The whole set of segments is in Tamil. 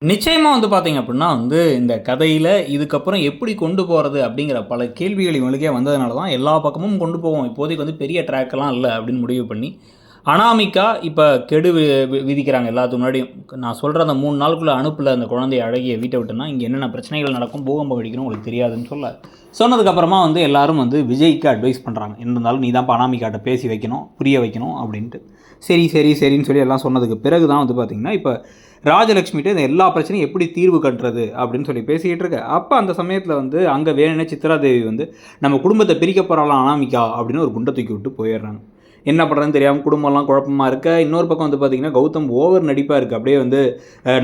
நிச்சயமா பார்த்தீங்க அப்டின்னா இந்த கதையில இதுக்கப்புறம் எப்படி கொண்டு போறது அப்படிங்கிற பல கேள்விகள் இவங்களுக்கே வந்ததுனால தான் எல்லா பக்கமும் கொண்டு போவோம். இப்போதைக்கு பெரிய ட்ராக்லாம் இல்ல அப்படின்னு முடிவு பண்ணி, அனாமிகா இப்ப கெடு விதிக்கிறாங்க எல்லாத்துக்கு முன்னாடியும். நான் சொல்ற அந்த 3 நாளுக்குள்ள அனுப்பல அந்த குழந்தைய அழகிய வீட்ட விட்டுன்னா, இங்க என்னென்ன பிரச்சனைகள் நடக்கும், பூகம்பம் வெடிக்கும்னு உங்களுக்கு தெரியாதுன்னு சொன்னதுக்கு அப்புறமா எல்லாரும் விஜய்க்கு அட்வைஸ் பண்றாங்க. என்ன இருந்தாலும் நீ தான் அனாமிகாட்ட பேசி வைக்கணும், புரிய வைக்கணும் அப்படின்ட்டு. சரி, சரி, சரின்னு சொல்லி எல்லாம் சொன்னதுக்கு பிறகு தான் பார்த்தீங்கன்னா, இப்ப ராஜலட்சுமிகிட்ட இந்த எல்லா பிரச்சனையும் எப்படி தீர்வு கட்டுறது அப்படின்னு சொல்லி பேசிக்கிட்டு இருக்க. அப்போ அந்த சமயத்தில் அங்கே வேணுனே சித்ரா தேவி நம்ம குடும்பத்தை பிரிக்க போகிறாளாம் அனாமிகா அப்படின்னு ஒரு குண்டை தூக்கி விட்டு போயிடுறாங்க. என்ன பண்ணுறதுன்னு தெரியாமல் குடும்பம்லாம் குழப்பமாக இருக்க. இன்னொரு பக்கம் பார்த்திங்கன்னா கௌதம் ஓவர் நடிப்பாக இருக்குது. அப்படியே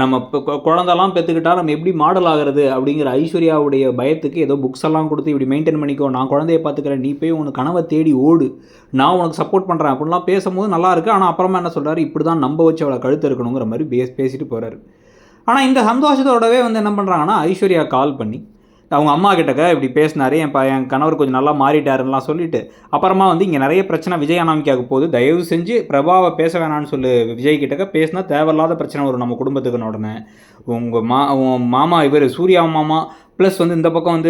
நம்ம குழந்தெல்லாம் பெற்றுக்கிட்டா நம்ம எப்படி மாடல் ஆகிறது அப்படிங்கிற ஐஸ்வர்யாவுடைய பயத்துக்கு ஏதோ புக்ஸ் எல்லாம் கொடுத்து இப்படி மெயின்டைன் பண்ணிக்கோ, நான் குழந்தைய பார்த்துக்கிறேன், நீ போய் உனக்கு கனவை தேடி ஓடு, நான் உனக்கு சப்போர்ட் பண்ணுறேன் அப்படின்லாம் பேசும்போது நல்லா இருக்குது. ஆனால் அப்புறமா என்ன சொல்கிறாரு, இப்படி தான் நம்ப வச்சு அவளை கழுத்து இருக்கணுங்கிற மாதிரி பேசிட்டு போகிறாரு. ஆனால் இந்த சந்தோஷத்தோடவே என்ன பண்ணுறாங்கன்னா, ஐஸ்வர்யா கால் பண்ணி அவங்க அம்மா கிட்டக்க இப்படி பேசினார், என் கணவர் கொஞ்சம் நல்லா மாறிட்டாருன்னெலாம் சொல்லிவிட்டு, அப்புறமா இங்கே நிறைய பிரச்சனை விஜய் அனாமிக்காவுக்கு போகுது, தயவு செஞ்சு பிரபாவை பேச வேணான்னு சொல்லி விஜய் கிட்டக்க பேசினா தேவையில்லாத பிரச்சனை வரும் நம்ம குடும்பத்துக்குன்னு. உடனே உங்கள் மாமா இவர் சூர்யா மாமா ப்ளஸ் இந்த பக்கம்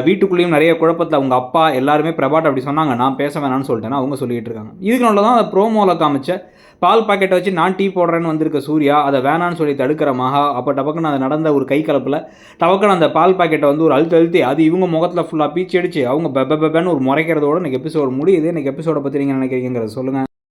வீட்டுக்குள்ளேயும் நிறைய குழப்பத்தில் அவங்க அப்பா எல்லாருமே பிரபாட்ட அப்படி சொன்னாங்க, நான் பேச வேணான்னு சொல்லிட்டேன்னா அவங்க சொல்லிகிட்டு இருக்காங்க. இதுக்கு நல்ல தான் அந்த ப்ரோமோவில் காமிச்ச பால் பாக்கெட்டை வச்சு நான் டீ போடுறேன்னு வந்திருக்க சூர்யா அதை வேணான்னு சொல்லி தடுக்கிற மகா. அப்போ டபக்குன்னு அது நடந்த ஒரு கை கலப்பில் டபக்குன்னு அந்த பால் பாக்கெட்டை ஒரு அழுத்தி அது இவங்க முகத்தில் ஃபுல்லாக பீச்சு அடிச்சு அவங்க பெபன்னு ஒரு முறைக்கிறதோட இன்றைக்கி எபிசோடு முடியுது. இன்றைக்கி எபிசோடை பற்றி நீங்கள் நினைக்கிறீங்கிறத சொல்லுங்கள்.